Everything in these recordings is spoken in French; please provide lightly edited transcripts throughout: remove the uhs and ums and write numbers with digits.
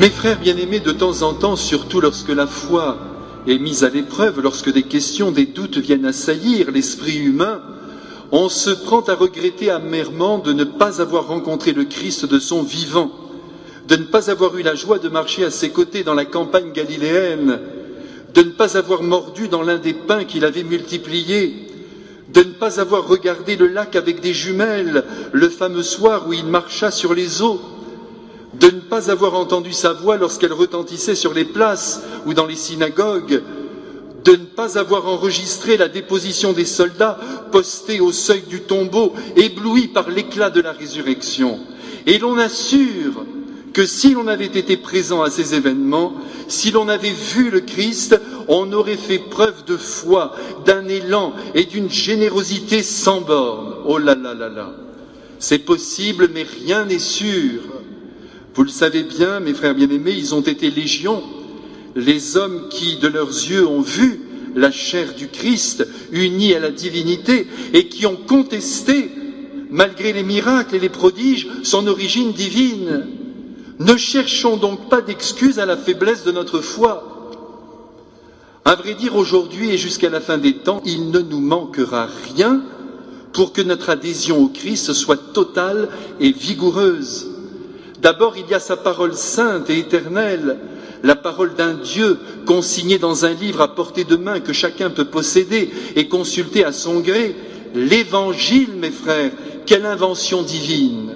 Mes frères bien-aimés, de temps en temps, surtout lorsque la foi est mise à l'épreuve, lorsque des questions, des doutes viennent assaillir l'esprit humain, on se prend à regretter amèrement de ne pas avoir rencontré le Christ de son vivant, de ne pas avoir eu la joie de marcher à ses côtés dans la campagne galiléenne, de ne pas avoir mordu dans l'un des pains qu'il avait multipliés, de ne pas avoir regardé le lac avec des jumelles, le fameux soir où il marcha sur les eaux, de ne pas avoir entendu sa voix lorsqu'elle retentissait sur les places ou dans les synagogues, de ne pas avoir enregistré la déposition des soldats postés au seuil du tombeau, éblouis par l'éclat de la résurrection. Et l'on assure que si l'on avait été présent à ces événements, si l'on avait vu le Christ, on aurait fait preuve de foi, d'un élan et d'une générosité sans borne. Oh là là là là! C'est possible, mais rien n'est sûr. Vous le savez bien, mes frères bien-aimés, ils ont été légion, les hommes qui, de leurs yeux, ont vu la chair du Christ unie à la divinité et qui ont contesté, malgré les miracles et les prodiges, son origine divine. Ne cherchons donc pas d'excuses à la faiblesse de notre foi. À vrai dire, aujourd'hui et jusqu'à la fin des temps, il ne nous manquera rien pour que notre adhésion au Christ soit totale et vigoureuse. D'abord, il y a sa parole sainte et éternelle, la parole d'un Dieu consignée dans un livre à portée de main que chacun peut posséder et consulter à son gré. L'Évangile, mes frères, quelle invention divine!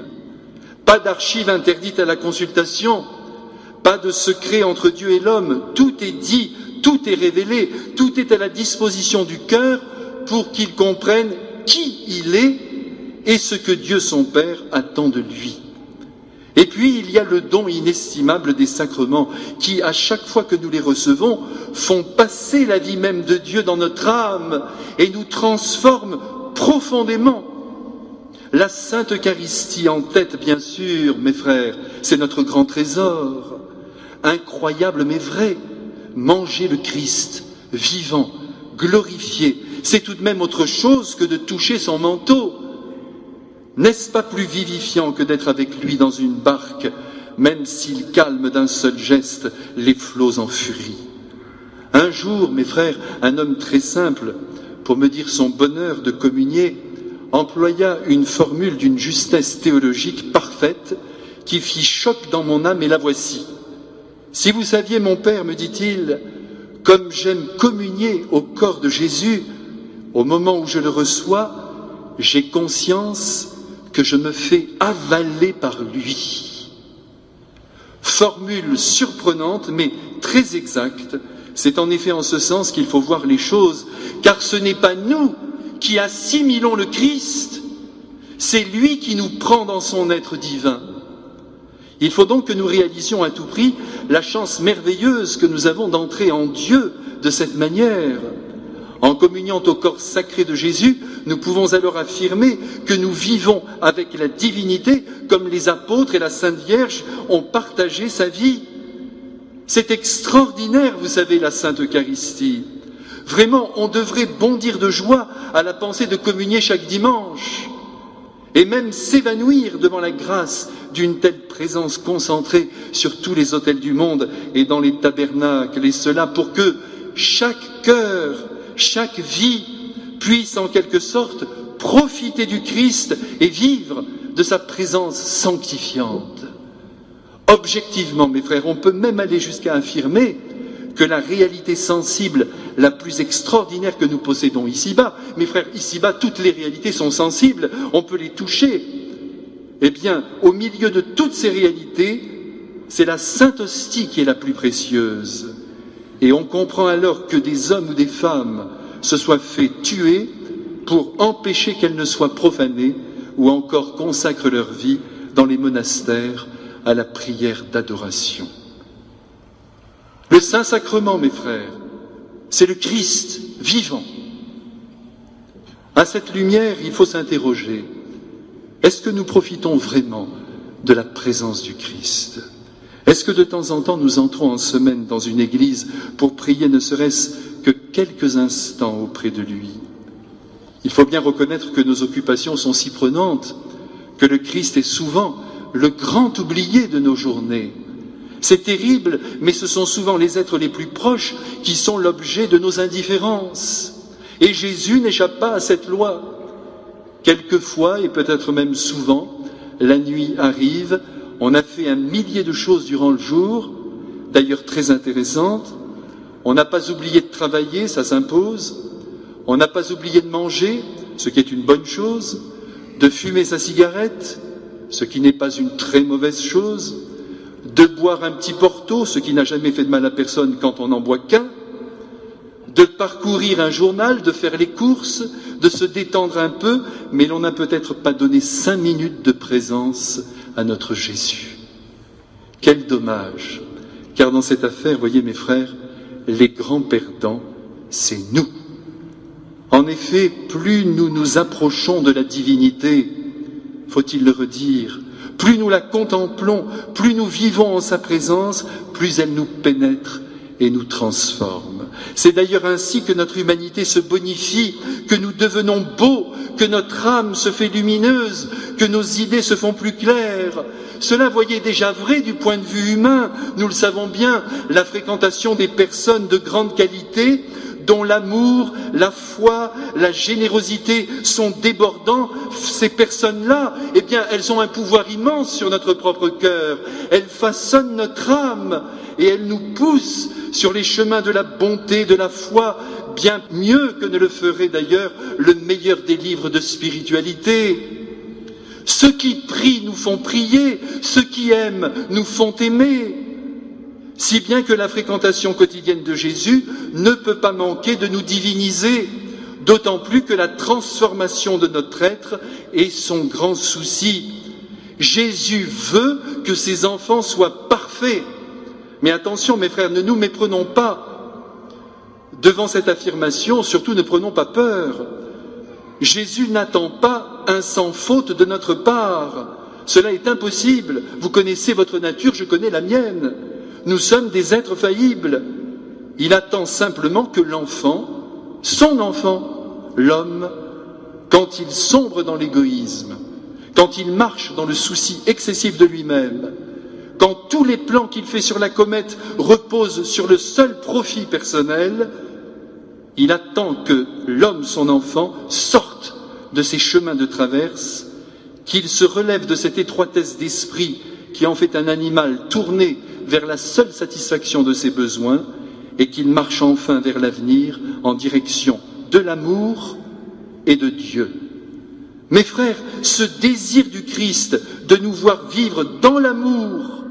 Pas d'archives interdites à la consultation, pas de secret entre Dieu et l'homme, tout est dit, tout est révélé, tout est à la disposition du cœur pour qu'il comprenne qui il est et ce que Dieu son Père attend de lui. Et puis, il y a le don inestimable des sacrements qui, à chaque fois que nous les recevons, font passer la vie même de Dieu dans notre âme et nous transforment profondément. La Sainte Eucharistie en tête, bien sûr, mes frères, c'est notre grand trésor. Incroyable mais vrai, manger le Christ, vivant, glorifié, c'est tout de même autre chose que de toucher son manteau. N'est-ce pas plus vivifiant que d'être avec lui dans une barque, même s'il calme d'un seul geste les flots en furie? Un jour, mes frères, un homme très simple, pour me dire son bonheur de communier, employa une formule d'une justesse théologique parfaite qui fit choc dans mon âme, et la voici. Si vous saviez, mon père, me dit-il, comme j'aime communier au corps de Jésus, au moment où je le reçois, j'ai conscience que je me fais avaler par lui. Formule surprenante, mais très exacte. C'est en effet en ce sens qu'il faut voir les choses, car ce n'est pas nous qui assimilons le Christ, c'est lui qui nous prend dans son être divin. Il faut donc que nous réalisions à tout prix la chance merveilleuse que nous avons d'entrer en Dieu de cette manière. En communiant au corps sacré de Jésus, nous pouvons alors affirmer que nous vivons avec la divinité comme les apôtres et la Sainte Vierge ont partagé sa vie. C'est extraordinaire, vous savez, la Sainte Eucharistie. Vraiment, on devrait bondir de joie à la pensée de communier chaque dimanche et même s'évanouir devant la grâce d'une telle présence concentrée sur tous les autels du monde et dans les tabernacles, et cela pour que chaque cœur, chaque vie puisse en quelque sorte profiter du Christ et vivre de sa présence sanctifiante. Objectivement, mes frères, on peut même aller jusqu'à affirmer que la réalité sensible la plus extraordinaire que nous possédons ici-bas, mes frères, ici-bas, toutes les réalités sont sensibles, on peut les toucher. Eh bien, au milieu de toutes ces réalités, c'est la Sainte Hostie qui est la plus précieuse. Et on comprend alors que des hommes ou des femmes se soient fait tuer pour empêcher qu'elle ne soit profanée ou encore consacrent leur vie dans les monastères à la prière d'adoration. Le Saint-Sacrement, mes frères, c'est le Christ vivant. À cette lumière, il faut s'interroger. Est-ce que nous profitons vraiment de la présence du Christ? Est-ce que de temps en temps nous entrons en semaine dans une église pour prier ne serait-ce que quelques instants auprès de lui? Il faut bien reconnaître que nos occupations sont si prenantes que le Christ est souvent le grand oublié de nos journées. C'est terrible, mais ce sont souvent les êtres les plus proches qui sont l'objet de nos indifférences. Et Jésus n'échappe pas à cette loi. Quelquefois, et peut-être même souvent, la nuit arrive, on a fait 1 millier de choses durant le jour, d'ailleurs très intéressantes. On n'a pas oublié de travailler, ça s'impose. On n'a pas oublié de manger, ce qui est une bonne chose, de fumer sa cigarette, ce qui n'est pas une très mauvaise chose, de boire un petit porto, ce qui n'a jamais fait de mal à personne quand on n'en boit qu'un, de parcourir un journal, de faire les courses, de se détendre un peu, mais l'on n'a peut-être pas donné 5 minutes de présence à notre Jésus. Quel dommage, car dans cette affaire, voyez mes frères, les grands perdants, c'est nous. En effet, plus nous nous approchons de la divinité, faut-il le redire, plus nous la contemplons, plus nous vivons en sa présence, plus elle nous pénètre et nous transforme. C'est d'ailleurs ainsi que notre humanité se bonifie, que nous devenons beaux, que notre âme se fait lumineuse, que nos idées se font plus claires. Cela, voyez, est déjà vrai du point de vue humain. Nous le savons bien, la fréquentation des personnes de grande qualité, dont l'amour, la foi, la générosité sont débordants, ces personnes-là, eh bien, elles ont un pouvoir immense sur notre propre cœur. Elles façonnent notre âme et elles nous poussent sur les chemins de la bonté, de la foi, bien mieux que ne le ferait d'ailleurs le meilleur des livres de spiritualité. Ceux qui prient nous font prier, ceux qui aiment nous font aimer. Si bien que la fréquentation quotidienne de Jésus ne peut pas manquer de nous diviniser, d'autant plus que la transformation de notre être est son grand souci. Jésus veut que ses enfants soient parfaits. Mais attention, mes frères, ne nous méprenons pas. Devant cette affirmation, surtout ne prenons pas peur. Jésus n'attend pas un sans faute de notre part. Cela est impossible. Vous connaissez votre nature, je connais la mienne. Nous sommes des êtres faillibles. Il attend simplement que l'enfant, son enfant, l'homme, quand il sombre dans l'égoïsme, quand il marche dans le souci excessif de lui-même, quand tous les plans qu'il fait sur la comète reposent sur le seul profit personnel, il attend que l'homme, son enfant, sorte de ces chemins de traverse, qu'il se relève de cette étroitesse d'esprit qui en fait un animal tourné vers la seule satisfaction de ses besoins, et qu'il marche enfin vers l'avenir en direction de l'amour et de Dieu. Mes frères, ce désir du Christ de nous voir vivre dans l'amour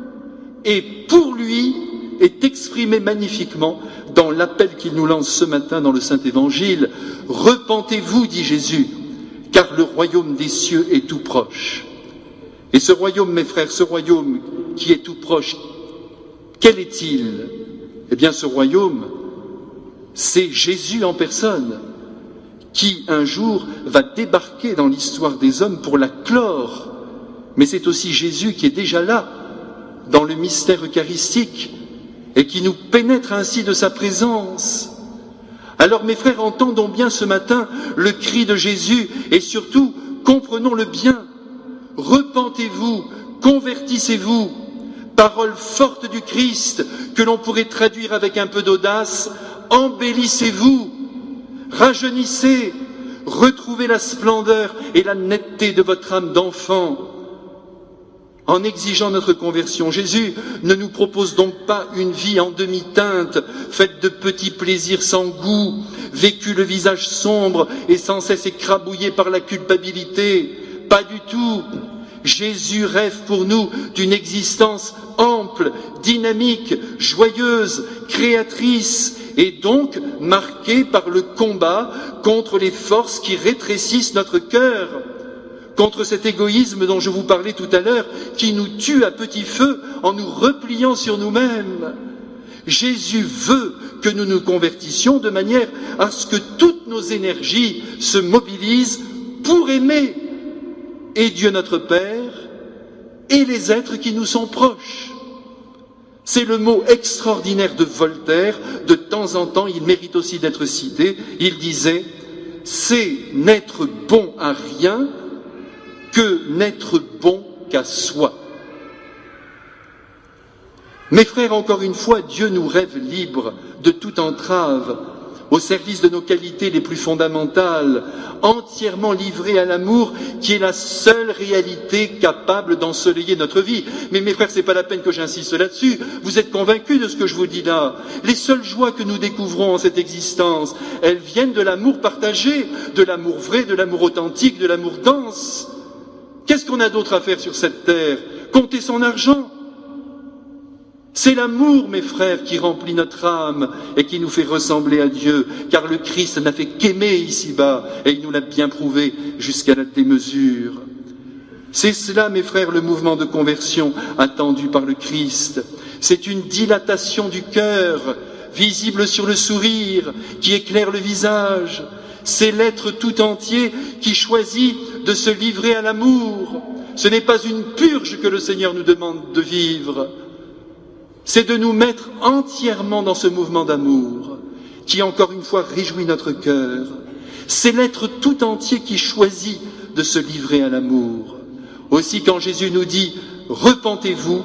et pour lui est exprimé magnifiquement dans l'appel qu'il nous lance ce matin dans le Saint-Évangile. « Repentez-vous, dit Jésus, car le royaume des cieux est tout proche. » Et ce royaume, mes frères, ce royaume qui est tout proche, quel est-il? Eh bien, ce royaume, c'est Jésus en personne, qui un jour va débarquer dans l'histoire des hommes pour la clore. Mais c'est aussi Jésus qui est déjà là, dans le mystère eucharistique, et qui nous pénètre ainsi de sa présence. Alors, mes frères, entendons bien ce matin le cri de Jésus, et surtout, comprenons-le bien. Repentez-vous, convertissez-vous. Parole forte du Christ que l'on pourrait traduire avec un peu d'audace. Embellissez-vous, rajeunissez, retrouvez la splendeur et la netteté de votre âme d'enfant. En exigeant notre conversion, Jésus ne nous propose donc pas une vie en demi-teinte, faite de petits plaisirs sans goût, vécu le visage sombre et sans cesse écrabouillé par la culpabilité. Pas du tout. Jésus rêve pour nous d'une existence ample, dynamique, joyeuse, créatrice, et donc marquée par le combat contre les forces qui rétrécissent notre cœur, contre cet égoïsme dont je vous parlais tout à l'heure, qui nous tue à petit feu en nous repliant sur nous-mêmes. Jésus veut que nous nous convertissions de manière à ce que toutes nos énergies se mobilisent pour aimer et Dieu notre Père, et les êtres qui nous sont proches. C'est le mot extraordinaire de Voltaire, de temps en temps il mérite aussi d'être cité, il disait « C'est n'être bon à rien que n'être bon qu'à soi ». Mes frères, encore une fois, Dieu nous rêve libres de toute entrave, au service de nos qualités les plus fondamentales, entièrement livrés à l'amour qui est la seule réalité capable d'ensoleiller notre vie. Mais mes frères, c'est pas la peine que j'insiste là-dessus. Vous êtes convaincus de ce que je vous dis là. Les seules joies que nous découvrons en cette existence, elles viennent de l'amour partagé, de l'amour vrai, de l'amour authentique, de l'amour dense. Qu'est-ce qu'on a d'autre à faire sur cette terre? Compter son argent? C'est l'amour, mes frères, qui remplit notre âme et qui nous fait ressembler à Dieu, car le Christ n'a fait qu'aimer ici-bas, et il nous l'a bien prouvé jusqu'à la démesure. C'est cela, mes frères, le mouvement de conversion attendu par le Christ. C'est une dilatation du cœur, visible sur le sourire, qui éclaire le visage. C'est l'être tout entier qui choisit de se livrer à l'amour. Ce n'est pas une purge que le Seigneur nous demande de vivre. C'est de nous mettre entièrement dans ce mouvement d'amour qui, encore une fois, réjouit notre cœur. C'est l'être tout entier qui choisit de se livrer à l'amour. Aussi, quand Jésus nous dit « Repentez-vous »,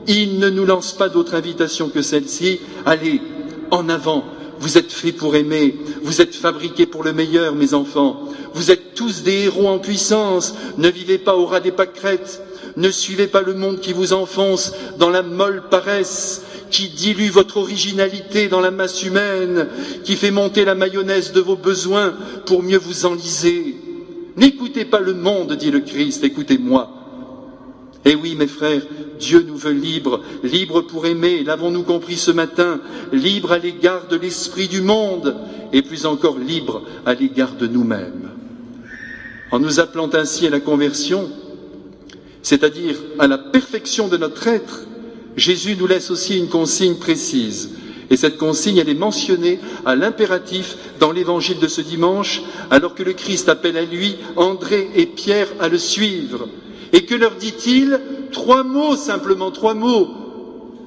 il ne nous lance pas d'autre invitation que celle-ci. Allez, en avant, vous êtes faits pour aimer, vous êtes fabriqués pour le meilleur, mes enfants. Vous êtes tous des héros en puissance, ne vivez pas au ras des pâquerettes. Ne suivez pas le monde qui vous enfonce dans la molle paresse, qui dilue votre originalité dans la masse humaine, qui fait monter la mayonnaise de vos besoins pour mieux vous enliser. N'écoutez pas le monde, dit le Christ, écoutez-moi. Eh oui, mes frères, Dieu nous veut libres, libres pour aimer, l'avons-nous compris ce matin, libres à l'égard de l'esprit du monde, et plus encore libres à l'égard de nous-mêmes. En nous appelant ainsi à la conversion, c'est-à-dire à la perfection de notre être, Jésus nous laisse aussi une consigne précise. Et cette consigne, elle est mentionnée à l'impératif dans l'évangile de ce dimanche, alors que le Christ appelle à lui André et Pierre à le suivre. Et que leur dit-il? 3 mots, simplement 3 mots.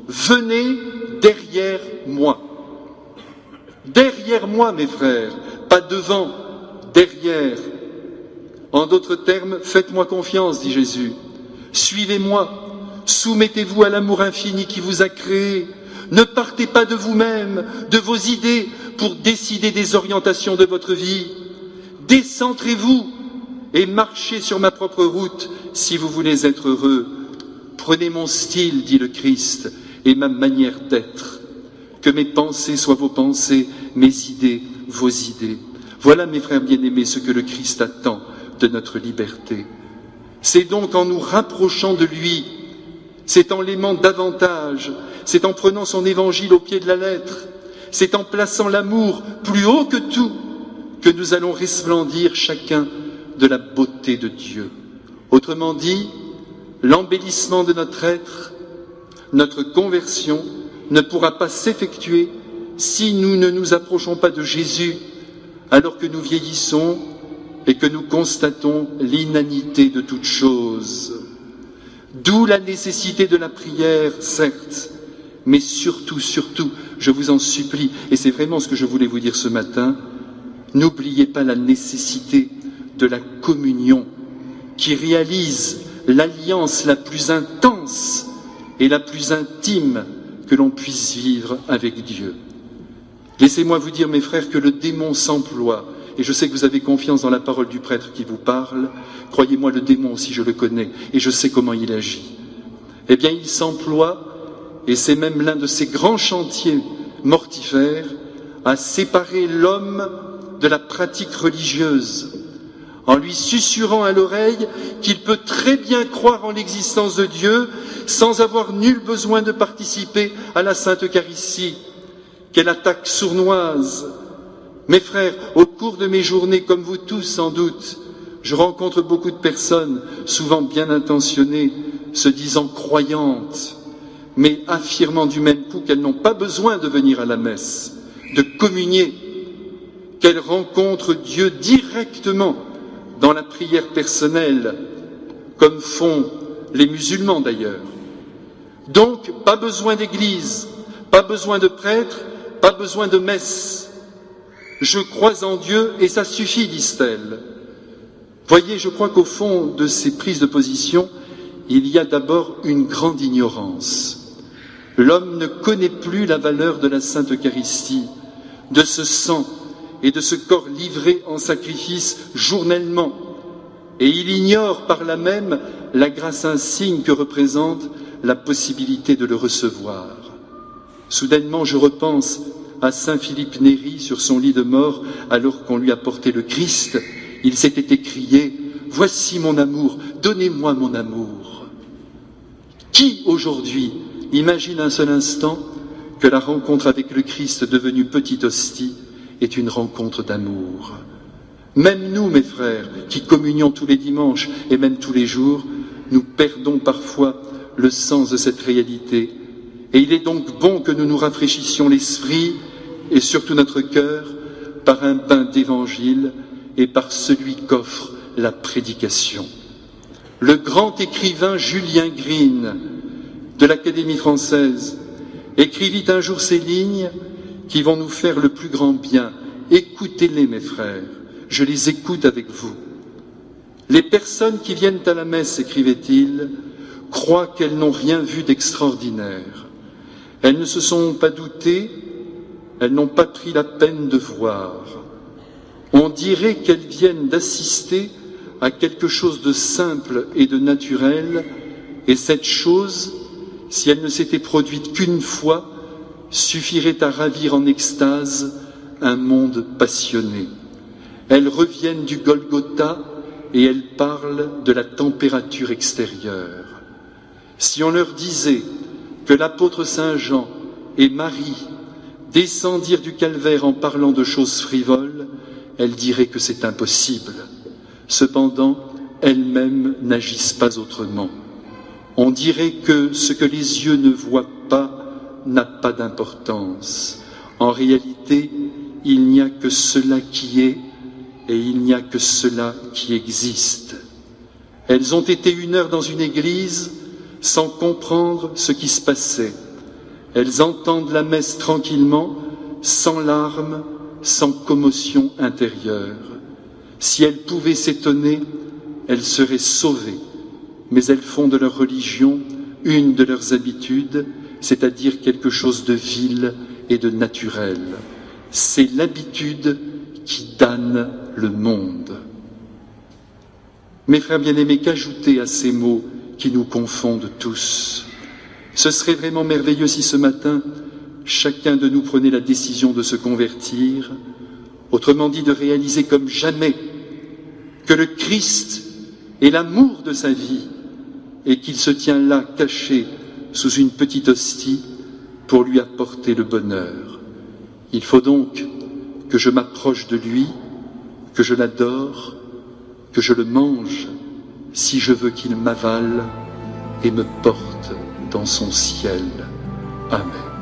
Venez derrière moi. Derrière moi, mes frères, pas devant, derrière. En d'autres termes, faites-moi confiance, dit Jésus. Suivez-moi, soumettez-vous à l'amour infini qui vous a créé. Ne partez pas de vous-même, de vos idées, pour décider des orientations de votre vie. Décentrez-vous et marchez sur ma propre route si vous voulez être heureux. Prenez mon style, dit le Christ, et ma manière d'être. Que mes pensées soient vos pensées, mes idées, vos idées. Voilà, mes frères bien-aimés, ce que le Christ attend de notre liberté. C'est donc en nous rapprochant de lui, c'est en l'aimant davantage, c'est en prenant son évangile au pied de la lettre, c'est en plaçant l'amour plus haut que tout que nous allons resplendir chacun de la beauté de Dieu. Autrement dit, l'embellissement de notre être, notre conversion ne pourra pas s'effectuer si nous ne nous approchons pas de Jésus alors que nous vieillissons et que nous constatons l'inanité de toute chose. D'où la nécessité de la prière, certes, mais surtout, je vous en supplie, et c'est vraiment ce que je voulais vous dire ce matin, n'oubliez pas la nécessité de la communion qui réalise l'alliance la plus intense et la plus intime que l'on puisse vivre avec Dieu. Laissez-moi vous dire, mes frères, que le démon s'emploie. Et je sais que vous avez confiance dans la parole du prêtre qui vous parle. Croyez-moi, le démon aussi, je le connais, et je sais comment il agit. Eh bien, il s'emploie, et c'est même l'un de ses grands chantiers mortifères, à séparer l'homme de la pratique religieuse, en lui susurrant à l'oreille qu'il peut très bien croire en l'existence de Dieu sans avoir nul besoin de participer à la Sainte Eucharistie. Quelle attaque sournoise! Mes frères, au cours de mes journées, comme vous tous sans doute, je rencontre beaucoup de personnes, souvent bien intentionnées, se disant croyantes, mais affirmant du même coup qu'elles n'ont pas besoin de venir à la messe, de communier, qu'elles rencontrent Dieu directement dans la prière personnelle, comme font les musulmans d'ailleurs. Donc, pas besoin d'église, pas besoin de prêtre, pas besoin de messe. Je crois en Dieu et ça suffit, disent-elles. Voyez, je crois qu'au fond de ces prises de position, il y a d'abord une grande ignorance. L'homme ne connaît plus la valeur de la Sainte Eucharistie, de ce sang et de ce corps livré en sacrifice journellement, et il ignore par là même la grâce insigne que représente la possibilité de le recevoir. Soudainement, je repense à saint Philippe Néri sur son lit de mort, alors qu'on lui apportait le Christ. Il s'était écrié « Voici mon amour, donnez-moi mon amour ». Qui aujourd'hui imagine un seul instant que la rencontre avec le Christ devenu petite hostie est une rencontre d'amour? Même nous, mes frères, qui communions tous les dimanches et même tous les jours, nous perdons parfois le sens de cette réalité. Et il est donc bon que nous nous rafraîchissions l'esprit et surtout notre cœur par un bain d'évangile et par celui qu'offre la prédication. Le grand écrivain Julien Green de l'Académie française écrivit un jour ces lignes qui vont nous faire le plus grand bien. Écoutez-les, mes frères, je les écoute avec vous. Les personnes qui viennent à la messe, écrivait-il, croient qu'elles n'ont rien vu d'extraordinaire. Elles ne se sont pas doutées, elles n'ont pas pris la peine de voir. On dirait qu'elles viennent d'assister à quelque chose de simple et de naturel, et cette chose, si elle ne s'était produite qu'une fois, suffirait à ravir en extase un monde passionné. Elles reviennent du Golgotha et elles parlent de la température extérieure. Si on leur disait que l'apôtre Saint Jean et Marie descendirent du calvaire en parlant de choses frivoles, elles diraient que c'est impossible. Cependant, elles-mêmes n'agissent pas autrement. On dirait que ce que les yeux ne voient pas n'a pas d'importance. En réalité, il n'y a que cela qui est et il n'y a que cela qui existe. Elles ont été 1 heure dans une église sans comprendre ce qui se passait. Elles entendent la messe tranquillement, sans larmes, sans commotion intérieure. Si elles pouvaient s'étonner, elles seraient sauvées, mais elles font de leur religion une de leurs habitudes, c'est-à-dire quelque chose de vil et de naturel. C'est l'habitude qui damne le monde. Mes frères bien-aimés, qu'ajouter à ces mots qui nous confondent tous? Ce serait vraiment merveilleux si ce matin, chacun de nous prenait la décision de se convertir, autrement dit de réaliser comme jamais que le Christ est l'amour de sa vie et qu'il se tient là caché sous une petite hostie pour lui apporter le bonheur. Il faut donc que je m'approche de lui, que je l'adore, que je le mange, si je veux qu'il m'avale et me porte dans son ciel. Amen.